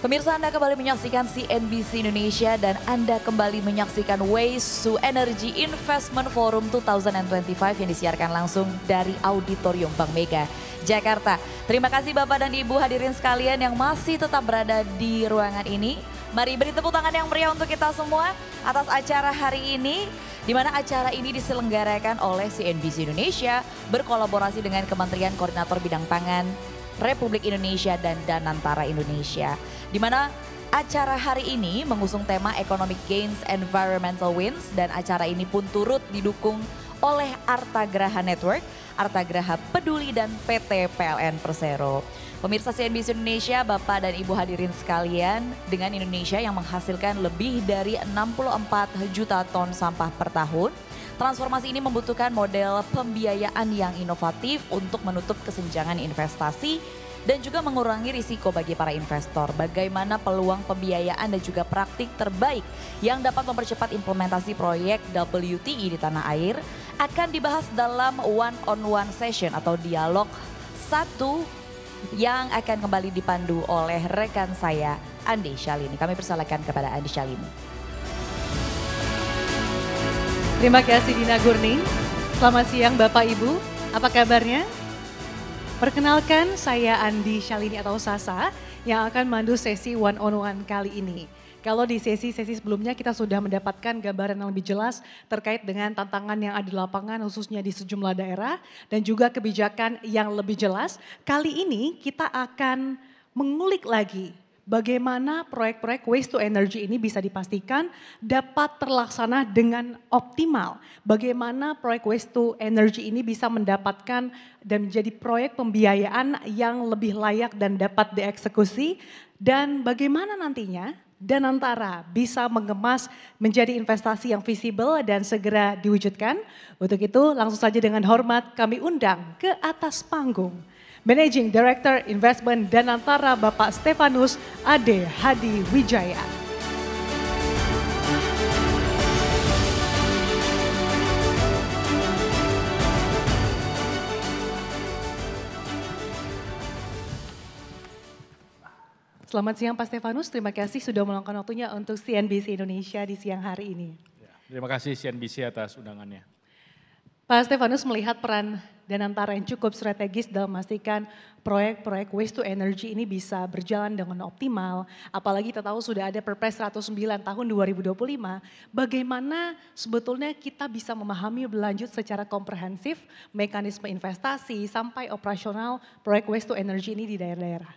Pemirsa, Anda kembali menyaksikan CNBC Indonesia dan Anda kembali menyaksikan Waste to Energy Investment Forum 2025 yang disiarkan langsung dari Auditorium Bank Mega, Jakarta. Terima kasih Bapak dan Ibu hadirin sekalian yang masih tetap berada di ruangan ini. Mari beri tepuk tangan yang meriah untuk kita semua atas acara hari ini, di mana acara ini diselenggarakan oleh CNBC Indonesia berkolaborasi dengan Kementerian Koordinator Bidang Pangan Republik Indonesia dan Danantara Indonesia. Di mana acara hari ini mengusung tema Economic Gains Environmental Wins dan acara ini pun turut didukung oleh Artagraha Network, Artagraha Peduli dan PT PLN Persero. Pemirsa CNBC Indonesia, Bapak dan Ibu hadirin sekalian, dengan Indonesia yang menghasilkan lebih dari 64 juta ton sampah per tahun, transformasi ini membutuhkan model pembiayaan yang inovatif untuk menutup kesenjangan investasi dan juga mengurangi risiko bagi para investor. Bagaimana peluang pembiayaan dan juga praktik terbaik yang dapat mempercepat implementasi proyek WTE di tanah air akan dibahas dalam one-on-one session atau dialog satu yang akan kembali dipandu oleh rekan saya Andi Shalini. Kami persilakan kepada Andi Shalini. Terima kasih Dina Gurning. Selamat siang Bapak Ibu, apa kabarnya? Perkenalkan saya Andi Shalini atau Sasa yang akan mandu sesi one on one kali ini. Kalau di sesi-sesi sebelumnya kita sudah mendapatkan gambaran yang lebih jelas terkait dengan tantangan yang ada di lapangan khususnya di sejumlah daerah dan juga kebijakan yang lebih jelas. Kali ini kita akan mengulik lagi bagaimana proyek-proyek waste to energy ini bisa dipastikan dapat terlaksana dengan optimal. Bagaimana proyek waste to energy ini bisa mendapatkan dan menjadi proyek pembiayaan yang lebih layak dan dapat dieksekusi. Dan bagaimana nantinya Danantara bisa mengemas menjadi investasi yang visible dan segera diwujudkan. Untuk itu langsung saja dengan hormat kami undang ke atas panggung Managing Director Investment Danantara Bapak Stefanus Ade Hadi Wijaya. Selamat siang Pak Stefanus, terima kasih sudah meluangkan waktunya untuk CNBC Indonesia di siang hari ini. Terima kasih CNBC atas undangannya. Pak Stefanus melihat peran Danantara yang cukup strategis dalam memastikan proyek-proyek waste to energy ini bisa berjalan dengan optimal. Apalagi kita tahu sudah ada Perpres 109 tahun 2025. Bagaimana sebetulnya kita bisa memahami berlanjut secara komprehensif mekanisme investasi sampai operasional proyek waste to energy ini di daerah-daerah.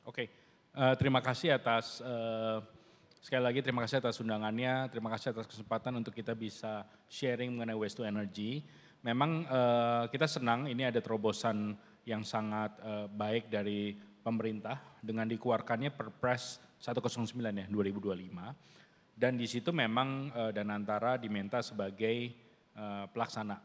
Oke. Terima kasih atas, sekali lagi terima kasih atas undangannya, terima kasih atas kesempatan untuk kita bisa sharing mengenai waste to energy. Memang kita senang ini ada terobosan yang sangat baik dari pemerintah dengan dikeluarkannya Perpres 109 ya 2025. Dan di situ memang Danantara diminta sebagai pelaksana,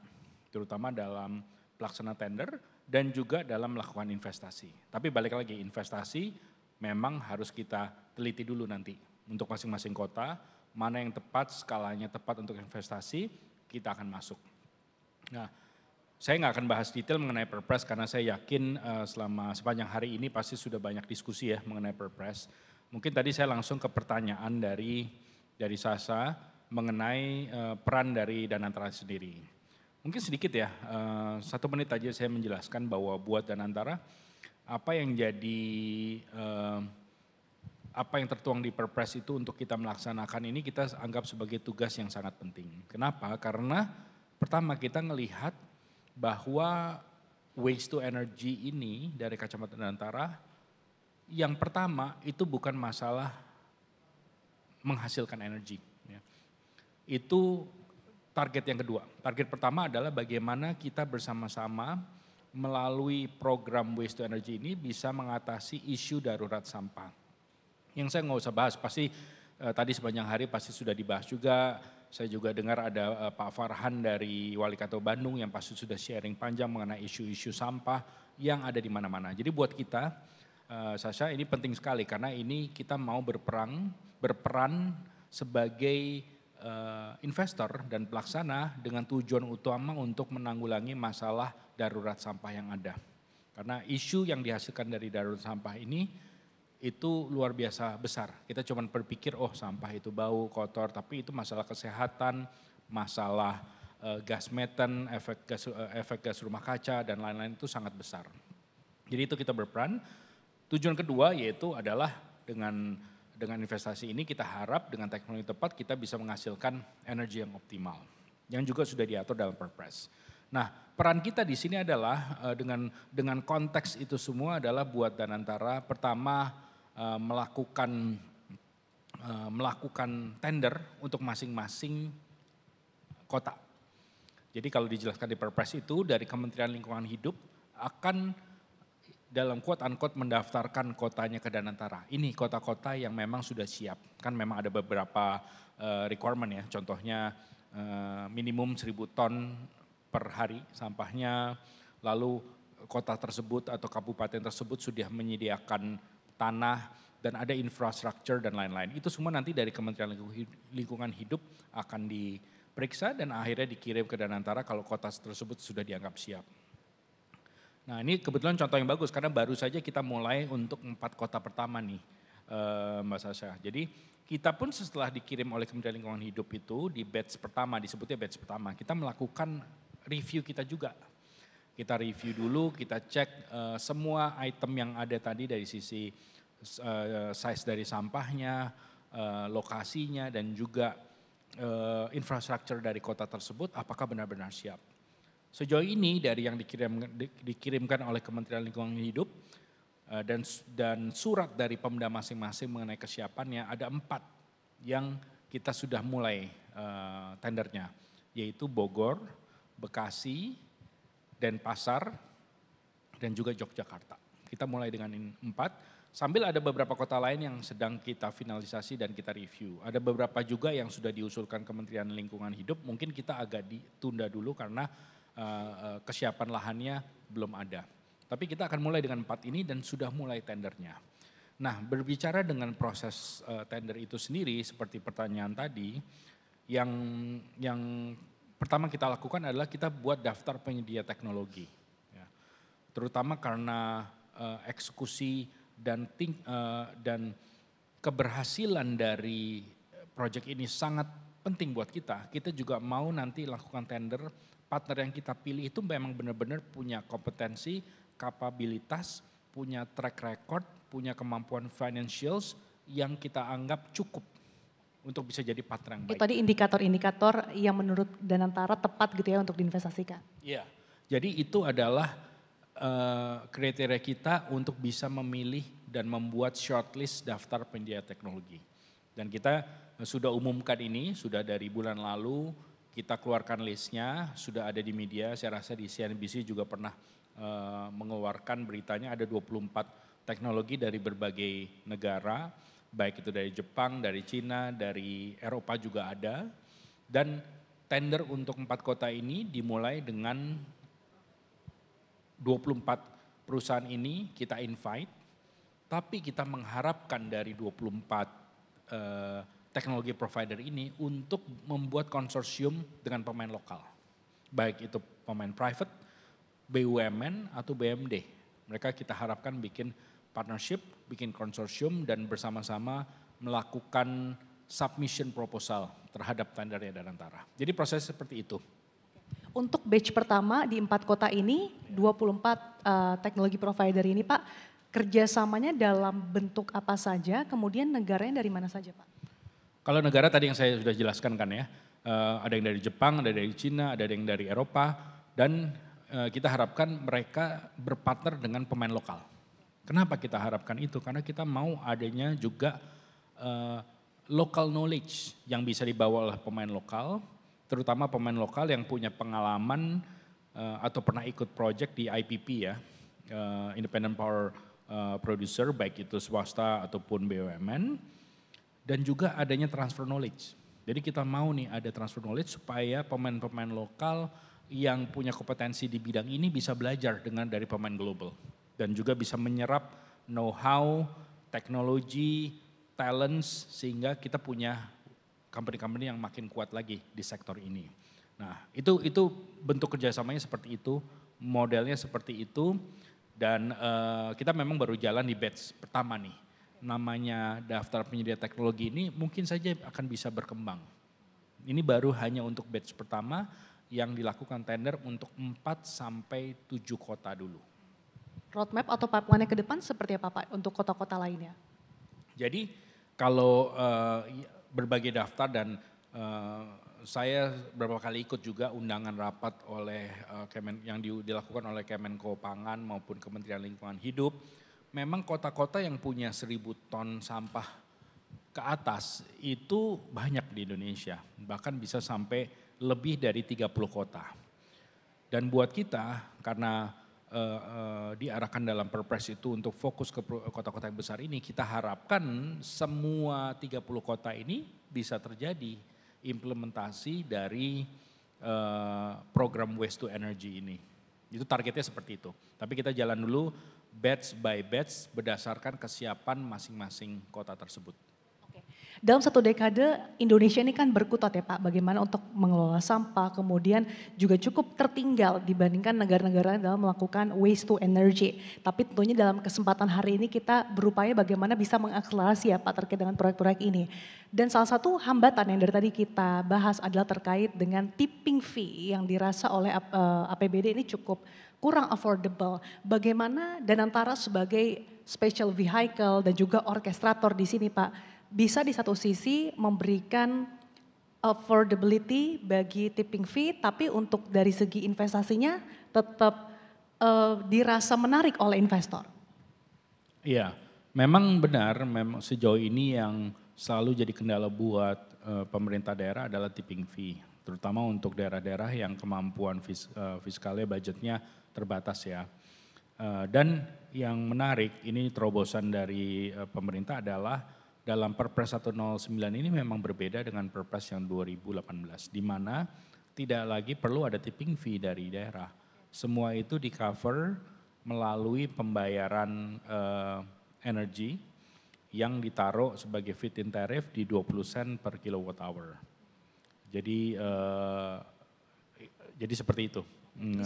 terutama dalam pelaksana tender dan juga dalam melakukan investasi. Tapi balik lagi investasi memang harus kita teliti dulu nanti untuk masing-masing kota, mana yang tepat, skalanya tepat untuk investasi, kita akan masuk. Nah, saya nggak akan bahas detail mengenai Perpres karena saya yakin selama sepanjang hari ini pasti sudah banyak diskusi ya mengenai Perpres. Mungkin tadi saya langsung ke pertanyaan dari Sasa mengenai peran dari Danantara sendiri. Mungkin sedikit ya, 1 menit aja saya menjelaskan bahwa buat Danantara, apa yang tertuang di Perpres itu untuk kita melaksanakan ini kita anggap sebagai tugas yang sangat penting. Kenapa? Karena pertama kita melihat bahwa waste to energy ini dari kacamata Danantara, yang pertama itu bukan masalah menghasilkan energi. Ya. Itu target yang kedua. Target pertama adalah bagaimana kita bersama-sama melalui program waste to energy ini bisa mengatasi isu darurat sampah. Yang saya nggak usah bahas, pasti tadi sepanjang hari pasti sudah dibahas juga. Saya juga dengar ada Pak Farhan dari Wali Kota Bandung yang pasti sudah sharing panjang mengenai isu-isu sampah yang ada di mana-mana. Jadi buat kita, Sasha ini penting sekali karena ini kita mau berperan sebagai investor dan pelaksana dengan tujuan utama untuk menanggulangi masalah darurat sampah yang ada. Karena isu yang dihasilkan dari darurat sampah ini itu luar biasa besar. Kita cuma berpikir, oh sampah itu bau, kotor, tapi itu masalah kesehatan, masalah gas meten, efek gas rumah kaca, dan lain-lain itu sangat besar. Jadi itu kita berperan. Tujuan kedua yaitu adalah dengan investasi ini kita harap dengan teknologi tepat kita bisa menghasilkan energi yang optimal. Yang juga sudah diatur dalam Perpres. Nah, peran kita di sini adalah dengan konteks itu semua adalah buat Danantara pertama melakukan tender untuk masing-masing kota. Jadi kalau dijelaskan di Perpres itu dari Kementerian Lingkungan Hidup akan dalam quote unquote mendaftarkan kotanya ke Danantara. Ini kota-kota yang memang sudah siap. Kan memang ada beberapa requirement ya, contohnya minimum 1.000 ton per hari sampahnya, lalu kota tersebut atau kabupaten tersebut sudah menyediakan tanah dan ada infrastruktur dan lain-lain. Itu semua nanti dari Kementerian Lingkungan Hidup akan diperiksa dan akhirnya dikirim ke Danantara kalau kota tersebut sudah dianggap siap. Nah ini kebetulan contoh yang bagus karena baru saja kita mulai untuk 4 kota pertama nih Mbak Sasha. Jadi kita pun setelah dikirim oleh Kementerian Lingkungan Hidup itu di batch pertama, disebutnya batch pertama, kita melakukan review kita juga. Kita review dulu, kita cek semua item yang ada tadi dari sisi size dari sampahnya, lokasinya dan juga infrastruktur dari kota tersebut apakah benar-benar siap. Sejauh ini dari yang dikirimkan oleh Kementerian Lingkungan Hidup dan surat dari Pemda masing-masing mengenai kesiapannya ada 4 yang kita sudah mulai tendernya, yaitu Bogor, Bekasi, Denpasar, dan juga Yogyakarta. Kita mulai dengan 4, sambil ada beberapa kota lain yang sedang kita finalisasi dan kita review. Ada beberapa juga yang sudah diusulkan Kementerian Lingkungan Hidup, mungkin kita agak ditunda dulu karena kesiapan lahannya belum ada. Tapi kita akan mulai dengan 4 ini dan sudah mulai tendernya. Nah berbicara dengan proses tender itu sendiri seperti pertanyaan tadi, yang pertama kita lakukan adalah kita buat daftar penyedia teknologi. Ya. Terutama karena eksekusi dan keberhasilan dari proyek ini sangat penting buat kita. Kita juga mau nanti lakukan tender, partner yang kita pilih itu memang benar-benar punya kompetensi, kapabilitas, punya track record, punya kemampuan financials yang kita anggap cukup untuk bisa jadi partner yang baik. Itu tadi indikator-indikator yang menurut Danantara tepat gitu ya untuk diinvestasikan. Iya, jadi itu adalah kriteria kita untuk bisa memilih dan membuat shortlist daftar penyedia teknologi. Dan kita sudah umumkan ini, sudah dari bulan lalu kita keluarkan listnya, sudah ada di media, saya rasa di CNBC juga pernah mengeluarkan beritanya ada 24 teknologi dari berbagai negara, baik itu dari Jepang, dari Cina, dari Eropa juga ada. Dan tender untuk 4 kota ini dimulai dengan 24 perusahaan ini kita invite, tapi kita mengharapkan dari 24 teknologi provider ini untuk membuat konsorsium dengan pemain lokal. Baik itu pemain private, BUMN atau BUMD. Mereka kita harapkan bikin partnership, bikin konsorsium dan bersama-sama melakukan submission proposal terhadap tendernya Danantara. Jadi proses seperti itu. Untuk batch pertama di 4 kota ini, 24 teknologi provider ini Pak, kerjasamanya dalam bentuk apa saja, kemudian negaranya dari mana saja Pak? Kalau negara tadi yang saya sudah jelaskan kan ya, ada yang dari Jepang, ada dari Cina, ada yang dari Eropa, dan kita harapkan mereka berpartner dengan pemain lokal. Kenapa kita harapkan itu? Karena kita mau adanya juga local knowledge yang bisa dibawa oleh pemain lokal, terutama pemain lokal yang punya pengalaman atau pernah ikut project di IPP ya, Independent Power Producer, baik itu swasta ataupun BUMN. Dan juga adanya transfer knowledge. Jadi kita mau nih ada transfer knowledge supaya pemain-pemain lokal yang punya kompetensi di bidang ini bisa belajar dari pemain global. Dan juga bisa menyerap know-how, teknologi, talents sehingga kita punya company-company yang makin kuat lagi di sektor ini. Nah itu bentuk kerjasamanya seperti itu, modelnya seperti itu dan kita memang baru jalan di batch pertama nih. namanya daftar penyedia teknologi ini mungkin saja akan bisa berkembang. Ini baru hanya untuk batch pertama yang dilakukan tender untuk 4 sampai 7 kota dulu. Roadmap atau pipeline ke depan seperti apa Pak untuk kota-kota lainnya? Jadi kalau berbagai daftar dan saya beberapa kali ikut juga undangan rapat oleh yang dilakukan oleh Kemenko Pangan maupun Kementerian Lingkungan Hidup, memang kota-kota yang punya 1.000 ton sampah ke atas itu banyak di Indonesia, bahkan bisa sampai lebih dari 30 kota. Dan buat kita karena diarahkan dalam Perpres itu untuk fokus ke kota-kota yang besar ini, kita harapkan semua 30 kota ini bisa terjadi implementasi dari program Waste to Energy ini. Itu targetnya seperti itu. Tapi kita jalan dulu batch by batch berdasarkan kesiapan masing-masing kota tersebut. Dalam 1 dekade Indonesia ini kan berkutat ya Pak, bagaimana untuk mengelola sampah, kemudian juga cukup tertinggal dibandingkan negara-negara dalam melakukan waste to energy. Tapi tentunya dalam kesempatan hari ini kita berupaya bagaimana bisa mengakselerasi ya Pak terkait dengan proyek-proyek ini. Dan salah satu hambatan yang dari tadi kita bahas adalah terkait dengan tipping fee yang dirasa oleh APBD ini cukup kurang affordable. Bagaimana Danantara sebagai special vehicle dan juga orkestrator di sini Pak, bisa di satu sisi memberikan affordability bagi tipping fee, tapi untuk dari segi investasinya tetap dirasa menarik oleh investor. Iya, memang benar, memang sejauh ini yang selalu jadi kendala buat pemerintah daerah adalah tipping fee, terutama untuk daerah-daerah yang kemampuan fiskalnya, budgetnya terbatas ya. Dan yang menarik, ini terobosan dari pemerintah adalah dalam Perpres 109 ini memang berbeda dengan Perpres yang 2018, di mana tidak lagi perlu ada tipping fee dari daerah. Semua itu di-cover melalui pembayaran energi yang ditaruh sebagai feed-in tariff di 20 sen per kilowatt hour. Jadi seperti itu.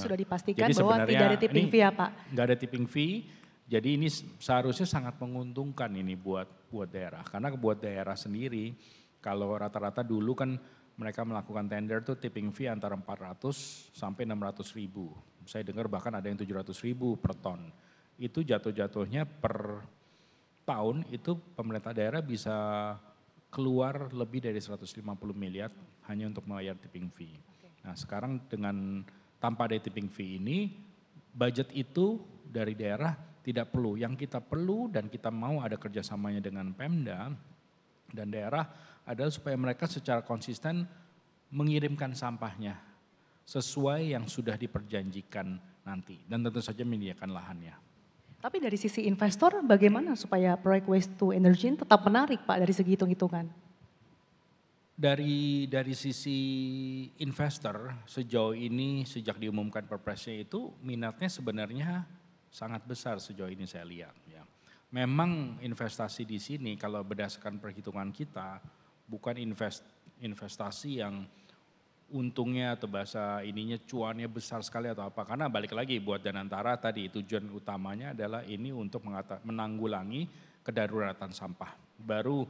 Sudah dipastikan bahwa tidak ada tipping fee ya Pak? Nggak ada tipping fee. Jadi ini seharusnya sangat menguntungkan ini buat daerah. Karena buat daerah sendiri, kalau rata-rata dulu kan mereka melakukan tender tuh tipping fee antara 400 sampai 600 ribu. Saya dengar bahkan ada yang 700 ribu per ton. Itu jatuh-jatuhnya per tahun itu pemerintah daerah bisa keluar lebih dari 150 miliar hanya untuk membayar tipping fee. Nah sekarang dengan tanpa ada tipping fee ini, budget itu dari daerah tidak perlu. Yang kita perlu dan kita mau ada kerjasamanya dengan Pemda dan daerah adalah supaya mereka secara konsisten mengirimkan sampahnya sesuai yang sudah diperjanjikan nanti. Dan tentu saja menyediakan lahannya. Tapi dari sisi investor bagaimana supaya proyek waste to energy tetap menarik Pak dari segi hitung-hitungan? Dari sisi investor sejauh ini sejak diumumkan Perpresnya itu minatnya sebenarnya sangat besar sejauh ini saya lihat ya. Memang investasi di sini kalau berdasarkan perhitungan kita bukan investasi yang untungnya atau bahasa ininya cuannya besar sekali atau apa. Karena balik lagi buat Danantara tadi tujuan utamanya adalah ini untuk menanggulangi kedaruratan sampah. Baru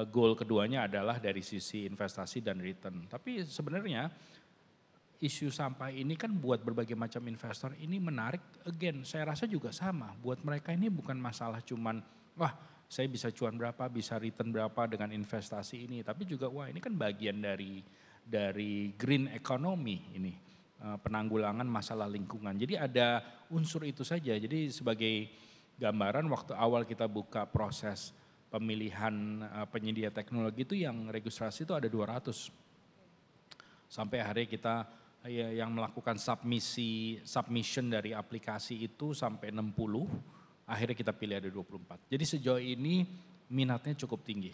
goal keduanya adalah dari sisi investasi dan return. Tapi sebenarnya isu sampah ini kan buat berbagai macam investor ini menarik. Again, saya rasa juga sama. Buat mereka ini bukan masalah cuman, wah saya bisa cuan berapa, bisa return berapa dengan investasi ini. Tapi juga wah ini kan bagian dari green economy ini. Penanggulangan masalah lingkungan. Jadi ada unsur itu saja. Jadi sebagai gambaran waktu awal kita buka proses pemilihan penyedia teknologi itu yang registrasi itu ada 200. Sampai akhirnya kita yang melakukan submission dari aplikasi itu sampai 60, akhirnya kita pilih ada 24. Jadi sejauh ini minatnya cukup tinggi.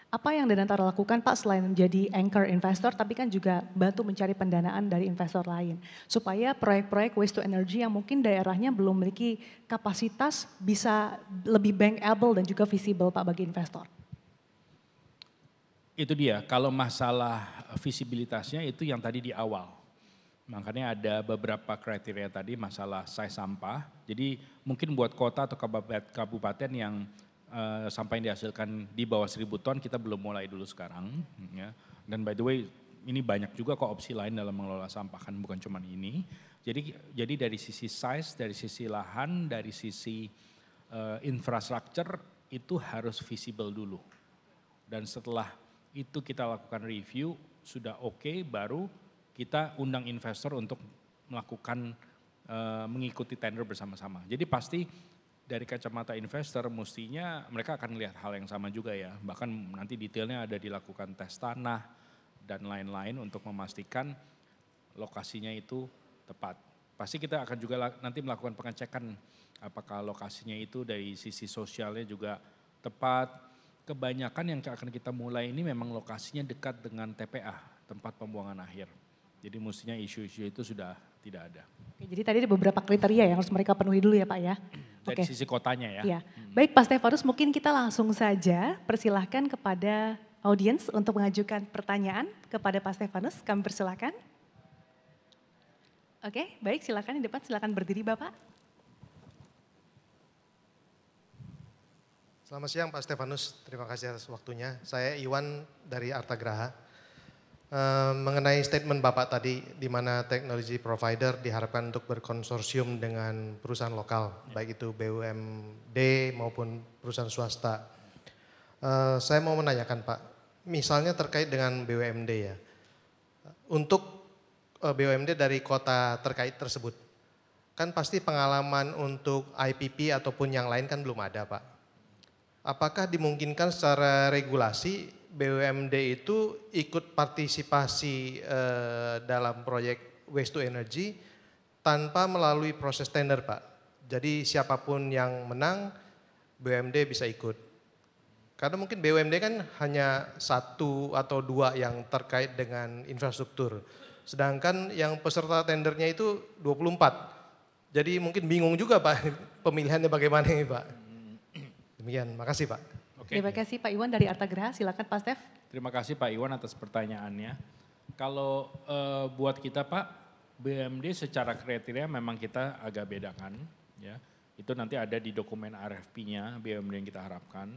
Apa yang Danantara lakukan Pak selain menjadi anchor investor tapi kan juga bantu mencari pendanaan dari investor lain. Supaya proyek-proyek waste to energy yang mungkin daerahnya belum memiliki kapasitas bisa lebih bankable dan juga visible Pak bagi investor. Itu dia, kalau masalah visibilitasnya itu yang tadi di awal. Makanya ada beberapa kriteria tadi masalah size sampah. Jadi mungkin buat kota atau kabupaten yang sampah yang dihasilkan di bawah 1.000 ton kita belum mulai dulu sekarang. Ya. Dan by the way ini banyak juga kok opsi lain dalam mengelola sampah kan bukan cuma ini. Jadi dari sisi size, dari sisi lahan, dari sisi infrastruktur itu harus visible dulu. Dan setelah itu kita lakukan review sudah oke, baru kita undang investor untuk melakukan mengikuti tender bersama-sama. Jadi pasti dari kacamata investor mestinya mereka akan melihat hal yang sama juga ya. Bahkan nanti detailnya ada dilakukan tes tanah dan lain-lain untuk memastikan lokasinya itu tepat. Pasti kita akan juga nanti melakukan pengecekan apakah lokasinya itu dari sisi sosialnya juga tepat. Kebanyakan yang akan kita mulai ini memang lokasinya dekat dengan TPA, tempat pembuangan akhir. Jadi mestinya isu-isu itu sudah tidak ada. Oke, jadi tadi ada beberapa kriteria yang harus mereka penuhi dulu ya Pak ya? Dari sisi kotanya ya. Iya. Baik Pak Stefanus, mungkin kita langsung saja persilahkan kepada audiens untuk mengajukan pertanyaan kepada Pak Stefanus. Kami persilahkan. Oke, baik silakan di depan, silakan berdiri Bapak. Selamat siang Pak Stefanus, terima kasih atas waktunya. Saya Iwan dari Artagraha. Mengenai statement Bapak tadi di mana teknologi provider diharapkan untuk berkonsorsium dengan perusahaan lokal, baik itu BUMD maupun perusahaan swasta. Saya mau menanyakan Pak, misalnya terkait dengan BUMD ya, untuk BUMD dari kota terkait tersebut, kan pasti pengalaman untuk IPP ataupun yang lain kan belum ada Pak. Apakah dimungkinkan secara regulasi BUMD itu ikut partisipasi dalam proyek Waste to Energy tanpa melalui proses tender Pak? Jadi siapapun yang menang BUMD bisa ikut. Karena mungkin BUMD kan hanya 1 atau 2 yang terkait dengan infrastruktur. Sedangkan yang peserta tendernya itu 24. Jadi mungkin bingung juga Pak pemilihannya bagaimana ini Pak. Demikian, makasih Pak. Terima kasih Pak Iwan dari Artagraha, silakan Pak Stef. Terima kasih Pak Iwan atas pertanyaannya. Kalau buat kita Pak, BUMD secara kriteria memang kita agak bedakan. Ya. Itu nanti ada di dokumen RFP-nya BUMD yang kita harapkan.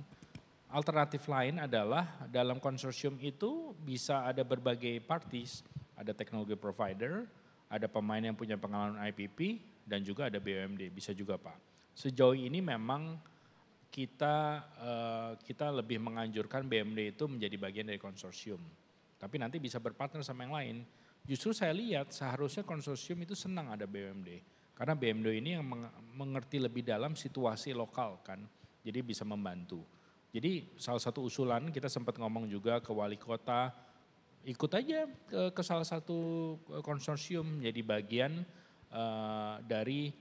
Alternatif lain adalah dalam konsorsium itu bisa ada berbagai parties. Ada teknologi provider, ada pemain yang punya pengalaman IPP, dan juga ada BUMD, bisa juga Pak. Sejauh ini memang kita lebih menganjurkan BUMD itu menjadi bagian dari konsorsium. Tapi nanti bisa berpartner sama yang lain. Justru saya lihat seharusnya konsorsium itu senang ada BUMD. Karena BUMD ini yang mengerti lebih dalam situasi lokal kan. Jadi bisa membantu. Jadi salah satu usulan kita sempat ngomong juga ke wali kota, ikut aja ke salah satu konsorsium jadi bagian dari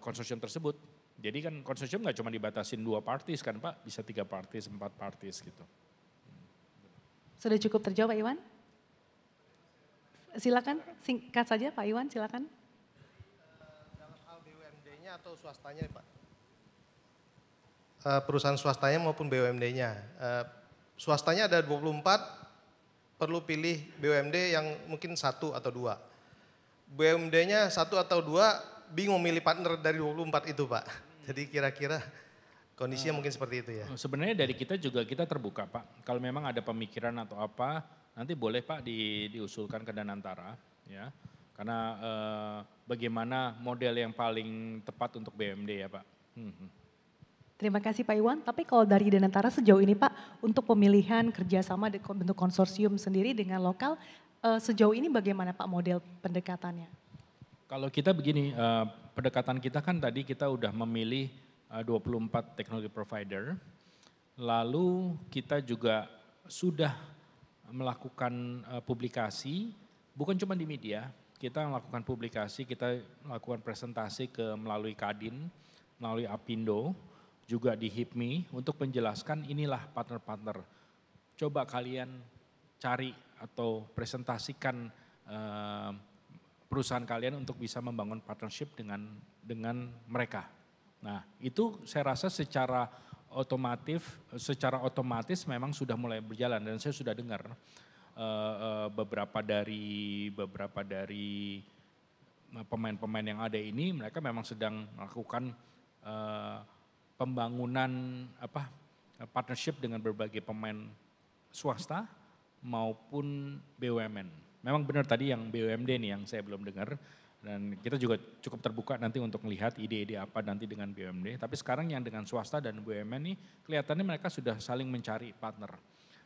konsorsium tersebut. Jadi kan konsorsium nggak cuma dibatasin 2 parties kan Pak, bisa 3 parties, 4 parties gitu. Sudah cukup terjawab Pak Iwan? Silakan singkat saja Pak Iwan, silakan. Dalam hal BUMD-nya atau swastanya Pak? Perusahaan swastanya maupun BUMD-nya. Swastanya ada 24, perlu pilih BUMD yang mungkin 1 atau 2. BUMD-nya 1 atau 2, bingung milih partner dari 24 itu Pak. Jadi kira-kira kondisinya mungkin seperti itu ya. Sebenarnya dari kita juga kita terbuka Pak. Kalau memang ada pemikiran atau apa, nanti boleh Pak diusulkan ke Danantara ya. Karena bagaimana model yang paling tepat untuk BUMD ya Pak. Terima kasih Pak Iwan, tapi kalau dari Danantara sejauh ini Pak, untuk pemilihan kerjasama bentuk konsorsium sendiri dengan lokal, sejauh ini bagaimana Pak model pendekatannya? Kalau kita begini, pendekatan kita kan tadi kita udah memilih 24 teknologi provider, lalu kita juga sudah melakukan publikasi, bukan cuma di media, kita melakukan publikasi, kita melakukan presentasi melalui Kadin, melalui Apindo, juga di HIPMI untuk menjelaskan inilah partner-partner. Coba kalian cari atau presentasikan perusahaan kalian untuk bisa membangun partnership dengan mereka. Nah itu saya rasa secara otomatis memang sudah mulai berjalan dan saya sudah dengar beberapa dari pemain-pemain yang ada ini mereka memang sedang melakukan pembangunan partnership dengan berbagai pemain swasta maupun BUMN. Memang benar tadi yang BUMD nih yang saya belum dengar, dan kita juga cukup terbuka nanti untuk melihat ide-ide apa nanti dengan BUMD. Tapi sekarang yang dengan swasta dan BUMN nih kelihatannya mereka sudah saling mencari partner.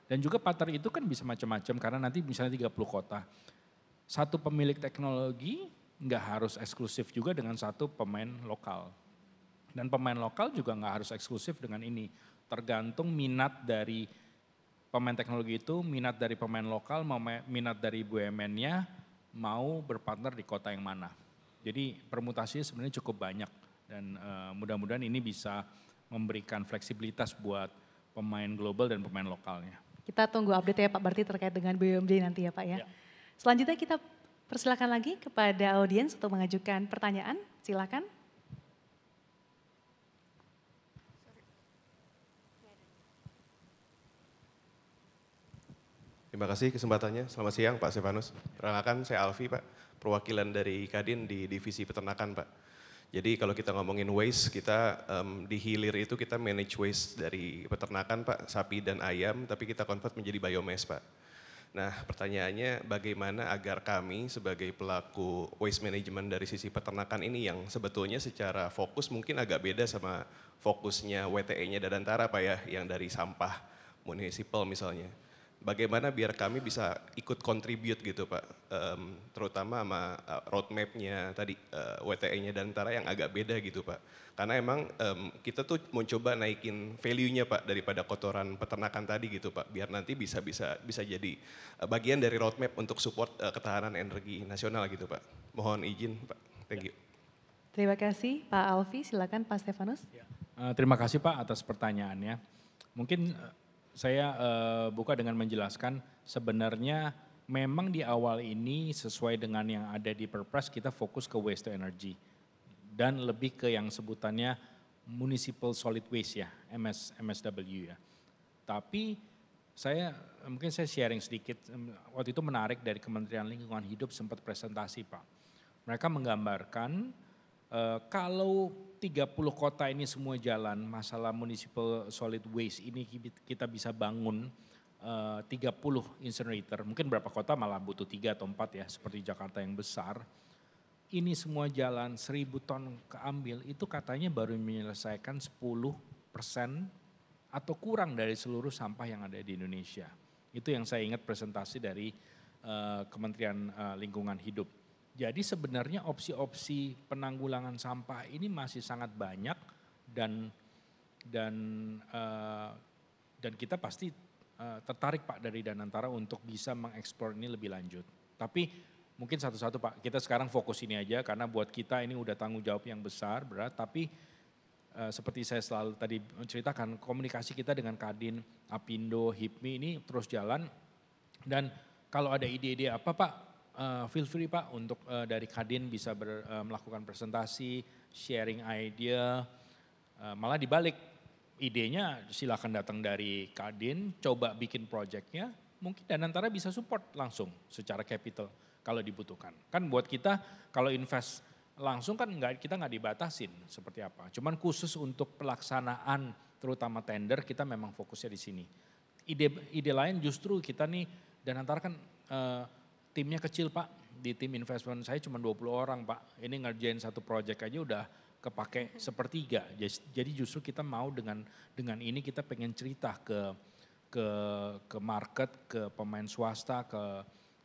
Dan juga partner itu kan bisa macam-macam karena nanti misalnya 30 kota. Satu pemilik teknologi nggak harus eksklusif juga dengan satu pemain lokal. Dan pemain lokal juga nggak harus eksklusif dengan ini. Tergantung minat dari pemain teknologi itu, minat dari pemain lokal, minat dari BUMN-nya mau berpartner di kota yang mana. Jadi permutasinya sebenarnya cukup banyak dan mudah-mudahan ini bisa memberikan fleksibilitas buat pemain global dan pemain lokalnya. Kita tunggu update ya Pak berarti terkait dengan BUMD nanti ya Pak ya. Selanjutnya kita persilakan lagi kepada audiens untuk mengajukan pertanyaan, silakan. Terima kasih kesempatannya. Selamat siang Pak Stefanus. Perkenalkan saya Alfi Pak, perwakilan dari Kadin di divisi peternakan Pak. Jadi kalau kita ngomongin waste, kita di hilir itu kita manage waste dari peternakan Pak, sapi dan ayam, tapi kita convert menjadi biomass Pak. Nah pertanyaannya bagaimana agar kami sebagai pelaku waste management dari sisi peternakan ini yang sebetulnya secara fokus mungkin agak beda sama fokusnya WTE-nya Dadantara Pak ya, yang dari sampah municipal misalnya. Bagaimana biar kami bisa ikut contribute gitu Pak, terutama sama roadmap-nya tadi WTE-nya Dadantara yang agak beda gitu Pak. Karena emang kita tuh mau coba naikin value-nya Pak daripada kotoran peternakan tadi gitu Pak, biar nanti bisa jadi bagian dari roadmap untuk support ketahanan energi nasional gitu Pak. Mohon izin Pak, thank you. Terima kasih Pak Alfi, silakan Pak Stefanus. Terima kasih Pak atas pertanyaannya. Mungkin saya buka dengan menjelaskan sebenarnya memang di awal ini sesuai dengan yang ada di Perpres kita fokus ke waste to energy dan lebih ke yang sebutannya municipal solid waste ya, MSW ya. Tapi mungkin saya sharing sedikit, waktu itu menarik dari Kementerian Lingkungan Hidup sempat presentasi Pak. Mereka menggambarkan kalau 30 kota ini semua jalan, masalah municipal solid waste ini kita bisa bangun 30 incinerator, mungkin berapa kota malah butuh 3 atau 4 ya, seperti Jakarta yang besar. Ini semua jalan 1000 ton keambil, itu katanya baru menyelesaikan 10% atau kurang dari seluruh sampah yang ada di Indonesia. Itu yang saya ingat presentasi dari Kementerian Lingkungan Hidup. Jadi sebenarnya opsi-opsi penanggulangan sampah ini masih sangat banyak dan kita pasti tertarik Pak dari Danantara untuk bisa mengeksplor ini lebih lanjut. Tapi mungkin satu-satu Pak, kita sekarang fokus ini aja karena buat kita ini udah tanggung jawab yang besar, berat. Tapi seperti saya selalu tadi menceritakan, komunikasi kita dengan Kadin, Apindo, HIPMI ini terus jalan. Dan kalau ada ide-ide apa Pak, feel free Pak untuk dari Kadin bisa melakukan presentasi, sharing idea, malah dibalik idenya silakan datang dari Kadin, coba bikin projectnya, mungkin Danantara bisa support langsung secara capital kalau dibutuhkan. Kan buat kita kalau invest langsung kan kita nggak dibatasin seperti apa. Cuman khusus untuk pelaksanaan terutama tender kita memang fokusnya di sini. Ide lain justru kita nih Danantara kan timnya kecil Pak, di tim investment saya cuma 20 orang Pak. Ini ngerjain satu project aja udah kepake sepertiga. Jadi justru kita mau dengan ini kita pengen cerita ke market, ke pemain swasta,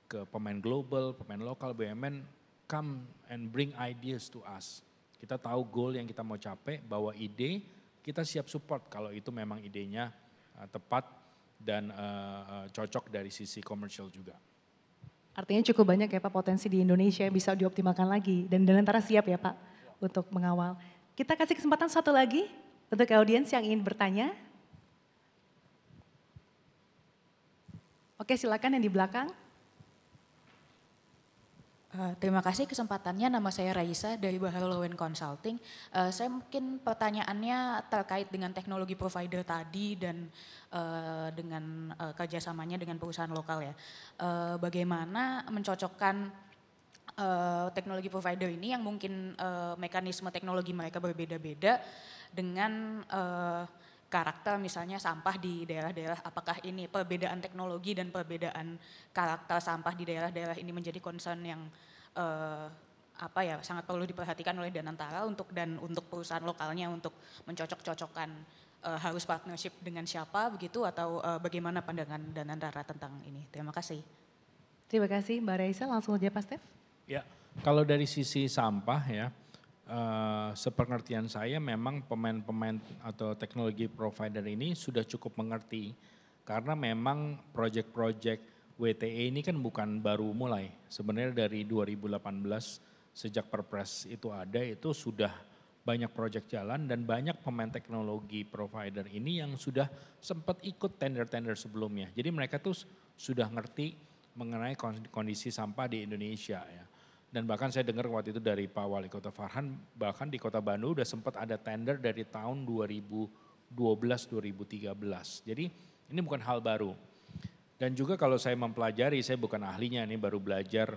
ke pemain global, pemain lokal, BUMN, come and bring ideas to us. Kita tahu goal yang kita mau capai, bawa ide, kita siap support kalau itu memang idenya tepat dan cocok dari sisi komersial juga. Artinya cukup banyak ya Pak potensi di Indonesia yang bisa dioptimalkan lagi dan Danantara siap ya Pak untuk mengawal. Kita kasih kesempatan satu lagi untuk audiens yang ingin bertanya. Oke silakan yang di belakang. Terima kasih kesempatannya, nama saya Raisa dari Baharul Lowen Consulting. Saya mungkin pertanyaannya terkait dengan teknologi provider tadi dan dengan kerjasamanya dengan perusahaan lokal ya. Bagaimana mencocokkan teknologi provider ini yang mungkin mekanisme teknologi mereka berbeda-beda dengan karakter misalnya sampah di daerah-daerah, apakah ini perbedaan teknologi dan perbedaan karakter sampah di daerah-daerah ini menjadi concern yang sangat perlu diperhatikan oleh Danantara untuk perusahaan lokalnya untuk mencocok-cocokkan harus partnership dengan siapa begitu, atau bagaimana pandangan Danantara tentang ini? Terima kasih. Terima kasih Mbak Raisa, langsung aja Pak Stef. Ya, kalau dari sisi sampah ya, sepengertian saya memang pemain-pemain atau teknologi provider ini sudah cukup mengerti karena memang proyek-proyek WTE ini kan bukan baru mulai. Sebenarnya dari 2018 sejak Perpres itu ada, itu sudah banyak proyek jalan dan banyak pemain teknologi provider ini yang sudah sempat ikut tender-tender sebelumnya. Jadi mereka tuh sudah ngerti mengenai kondisi sampah di Indonesia ya. Dan bahkan saya dengar waktu itu dari Pak Wali Kota Farhan, bahkan di Kota Bandung udah sempat ada tender dari tahun 2012-2013. Jadi ini bukan hal baru. Dan juga kalau saya mempelajari, saya bukan ahlinya, ini baru belajar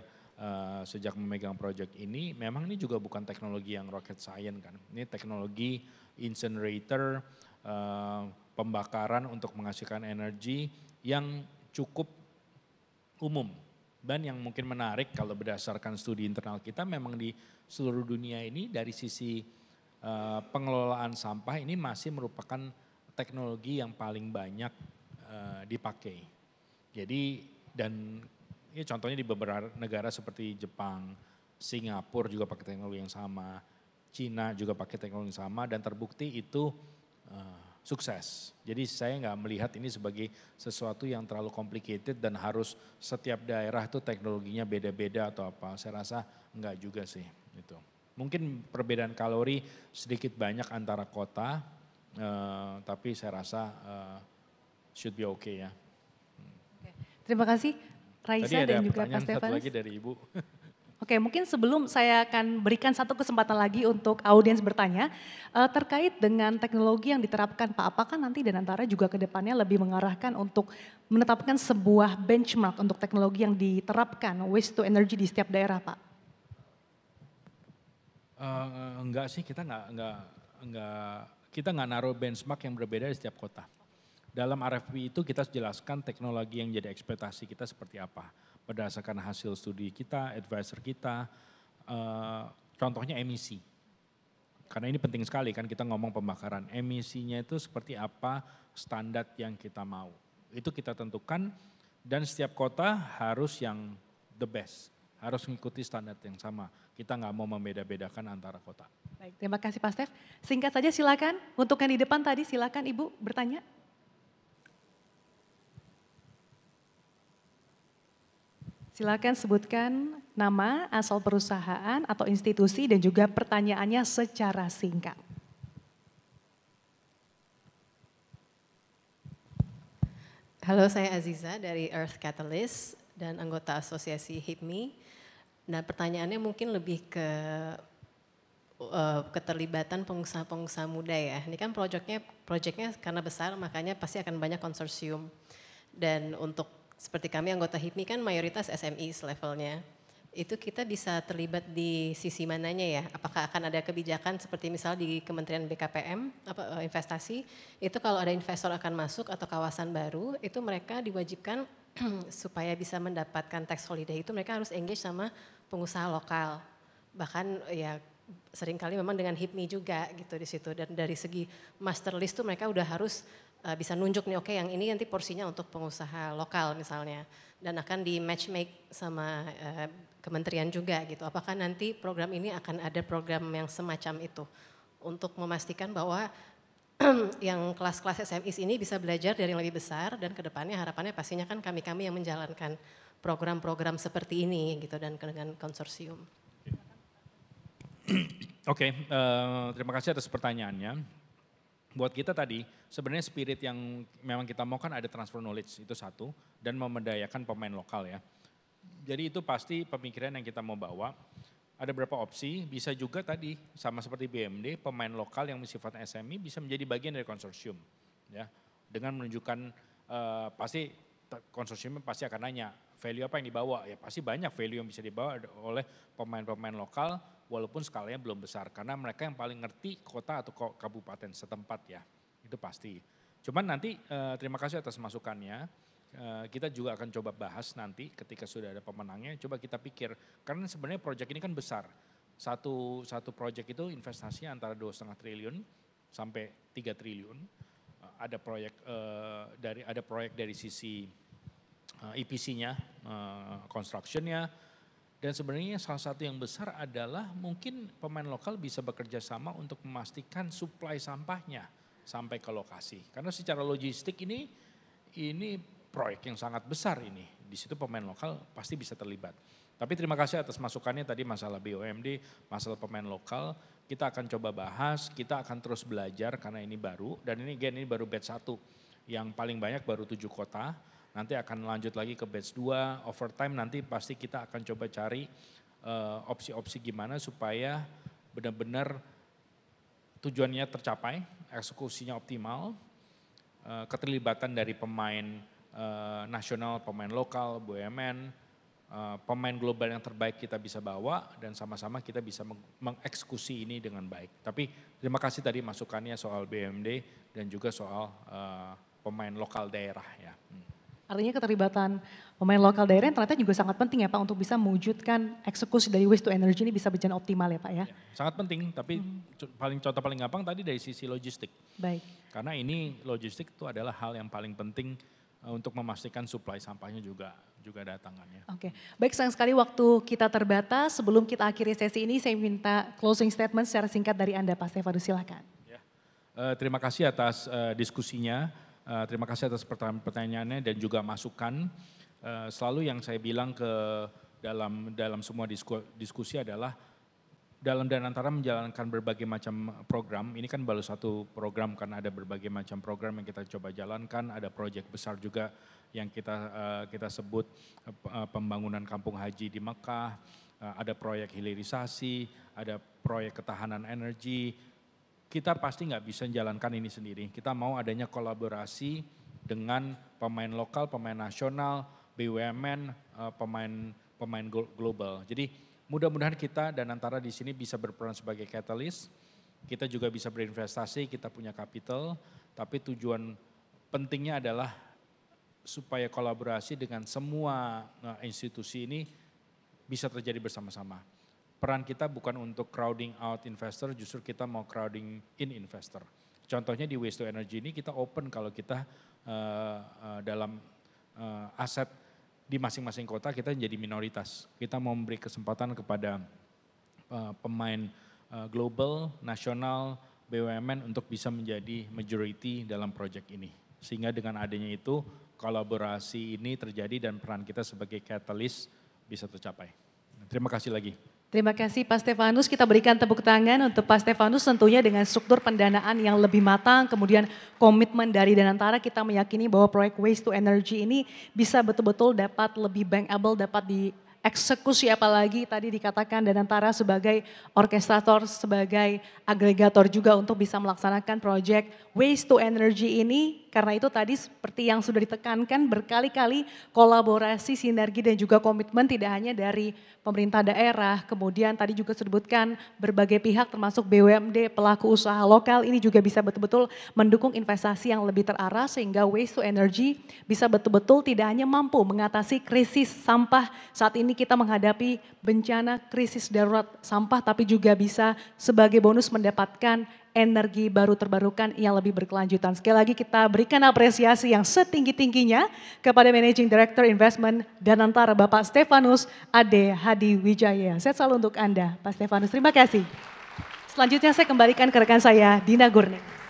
sejak memegang proyek ini, memang ini juga bukan teknologi yang rocket science kan. Ini teknologi incinerator, pembakaran untuk menghasilkan energi yang cukup umum. Dan yang mungkin menarik kalau berdasarkan studi internal kita, memang di seluruh dunia ini dari sisi pengelolaan sampah ini masih merupakan teknologi yang paling banyak dipakai. Jadi dan ya contohnya di beberapa negara seperti Jepang, Singapura juga pakai teknologi yang sama, Cina juga pakai teknologi yang sama dan terbukti itu sukses. Jadi saya nggak melihat ini sebagai sesuatu yang terlalu complicated dan harus setiap daerah itu teknologinya beda-beda atau apa. Saya rasa enggak juga sih. Gitu. Mungkin perbedaan kalori sedikit banyak antara kota, tapi saya rasa should be okay ya. Terima kasih Raisa dan juga Pak Stefanus. Tadi ada pertanyaan satu lagi dari Ibu. Oke, mungkin sebelum saya akan berikan satu kesempatan lagi untuk audiens bertanya, terkait dengan teknologi yang diterapkan Pak, apakah nanti Danantara juga ke depannya lebih mengarahkan untuk menetapkan sebuah benchmark untuk teknologi yang diterapkan waste to energy di setiap daerah Pak? Enggak sih, kita nggak naruh benchmark yang berbeda di setiap kota. Dalam RFP itu kita jelaskan teknologi yang jadi ekspektasi kita seperti apa. Berdasarkan hasil studi kita, advisor kita, contohnya emisi. Karena ini penting sekali kan kita ngomong pembakaran. Emisinya itu seperti apa standar yang kita mau. Itu kita tentukan dan setiap kota harus yang the best. Harus mengikuti standar yang sama. Kita nggak mau membeda-bedakan antara kota. Baik, terima kasih Pak Stef. Singkat saja silakan, untuk yang di depan tadi silakan Ibu bertanya. Silakan sebutkan nama, asal perusahaan atau institusi dan juga pertanyaannya secara singkat. Halo, saya Aziza dari Earth Catalyst dan anggota asosiasi HIPMI. Nah, pertanyaannya mungkin lebih ke keterlibatan pengusaha-pengusaha muda ya. Ini kan proyeknya karena besar makanya pasti akan banyak konsorsium. Dan untuk seperti kami anggota HIPMI kan mayoritas SMEs levelnya. Itu kita bisa terlibat di sisi mananya ya? Apakah akan ada kebijakan seperti misal di Kementerian BKPM, investasi, itu kalau ada investor akan masuk atau kawasan baru, itu mereka diwajibkan supaya bisa mendapatkan tax holiday itu mereka harus engage sama pengusaha lokal. Bahkan ya seringkali memang dengan HIPMI juga gitu di situ. Dan dari segi master list tuh mereka udah harus bisa nunjuk nih, oke yang ini nanti porsinya untuk pengusaha lokal misalnya. Dan akan di match make sama kementerian juga gitu. Apakah nanti program ini akan ada program yang semacam itu. Untuk memastikan bahwa yang kelas-kelas SMIs ini bisa belajar dari yang lebih besar. Dan kedepannya harapannya pastinya kan kami-kami yang menjalankan program-program seperti ini gitu. Dan dengan konsorsium. Oke, terima kasih atas pertanyaannya. Buat kita tadi, sebenarnya spirit yang memang kita mau kan ada transfer knowledge, itu satu. Dan memendayakan pemain lokal ya. Jadi itu pasti pemikiran yang kita mau bawa. Ada beberapa opsi, bisa juga tadi sama seperti BMD, pemain lokal yang bersifat SME bisa menjadi bagian dari konsorsium. Ya, dengan menunjukkan pasti konsorsium pasti akan nanya value apa yang dibawa. Ya pasti banyak value yang bisa dibawa oleh pemain-pemain lokal walaupun skalanya belum besar. Karena mereka yang paling ngerti kota atau kabupaten setempat ya, itu pasti. Cuman nanti terima kasih atas masukannya. Kita juga akan coba bahas nanti ketika sudah ada pemenangnya, coba kita pikir. Karena sebenarnya proyek ini kan besar. Satu proyek itu investasinya antara 2,5 triliun sampai 3 triliun. Ada proyek dari sisi EPC-nya, construction-nya. Dan sebenarnya salah satu yang besar adalah mungkin pemain lokal bisa bekerja sama untuk memastikan suplai sampahnya sampai ke lokasi. Karena secara logistik ini proyek yang sangat besar ini. Di situ pemain lokal pasti bisa terlibat. Tapi terima kasih atas masukannya tadi masalah BUMD, masalah pemain lokal. Kita akan coba bahas, kita akan terus belajar karena ini baru. Dan ini baru batch 1. Yang paling banyak baru 7 kota. Nanti akan lanjut lagi ke batch 2. Overtime nanti pasti kita akan coba cari opsi-opsi gimana supaya benar-benar tujuannya tercapai, eksekusinya optimal, keterlibatan dari pemain nasional, pemain lokal, BUMN, pemain global yang terbaik kita bisa bawa dan sama-sama kita bisa mengeksekusi ini dengan baik. Tapi terima kasih tadi masukannya soal BUMD dan juga soal pemain lokal daerah ya. Artinya keterlibatan pemain lokal daerah yang ternyata juga sangat penting ya Pak untuk bisa mewujudkan eksekusi dari waste to energy ini bisa berjalan optimal ya Pak ya. Sangat penting, tapi contoh paling gampang tadi dari sisi logistik. Baik. Karena ini logistik itu adalah hal yang paling penting untuk memastikan suplai sampahnya juga datangannya. Oke, baik sayang sekali waktu kita terbatas. Sebelum kita akhiri sesi ini saya minta closing statement secara singkat dari Anda Pak Stefanus, silakan. Ya. Terima kasih atas diskusinya, terima kasih atas pertanyaannya dan juga masukan. Selalu yang saya bilang dalam semua diskusi adalah dalam Danantara menjalankan berbagai macam program, ini kan baru satu program karena ada berbagai macam program yang kita coba jalankan, ada proyek besar juga yang kita sebut pembangunan kampung haji di Mekah, ada proyek hilirisasi, ada proyek ketahanan energi. Kita pasti nggak bisa menjalankan ini sendiri, kita mau adanya kolaborasi dengan pemain lokal, pemain nasional, BUMN, pemain global. Jadi mudah-mudahan kita dan antara di sini bisa berperan sebagai catalyst, kita juga bisa berinvestasi, kita punya capital, tapi tujuan pentingnya adalah supaya kolaborasi dengan semua institusi ini bisa terjadi bersama-sama. Peran kita bukan untuk crowding out investor, justru kita mau crowding in investor. Contohnya di waste to energy ini kita open kalau kita dalam aset di masing-masing kota kita menjadi minoritas. Kita mau memberi kesempatan kepada pemain global, nasional, BUMN untuk bisa menjadi majority dalam proyek ini. Sehingga dengan adanya itu kolaborasi ini terjadi dan peran kita sebagai catalyst bisa tercapai. Terima kasih lagi. Terima kasih Pak Stefanus, kita berikan tepuk tangan untuk Pak Stefanus tentunya dengan struktur pendanaan yang lebih matang, kemudian komitmen dari Danantara kita meyakini bahwa proyek waste to energy ini bisa betul-betul dapat lebih bankable, dapat dieksekusi apalagi tadi dikatakan Danantara sebagai orkestrator, sebagai agregator juga untuk bisa melaksanakan proyek waste to energy ini. Karena itu tadi seperti yang sudah ditekankan berkali-kali kolaborasi, sinergi dan juga komitmen tidak hanya dari pemerintah daerah, kemudian tadi juga disebutkan berbagai pihak termasuk BUMD, pelaku usaha lokal ini juga bisa betul-betul mendukung investasi yang lebih terarah sehingga waste to energy bisa betul-betul tidak hanya mampu mengatasi krisis sampah saat ini kita menghadapi bencana krisis darurat sampah tapi juga bisa sebagai bonus mendapatkan energi baru terbarukan yang lebih berkelanjutan. Sekali lagi kita berikan apresiasi yang setinggi-tingginya kepada Managing Director Investment Danantara Bapak Stefanus Ade Hadi Wijaya. Sehat selalu untuk Anda Pak Stefanus, terima kasih. Selanjutnya saya kembalikan ke rekan saya Dina Gurning.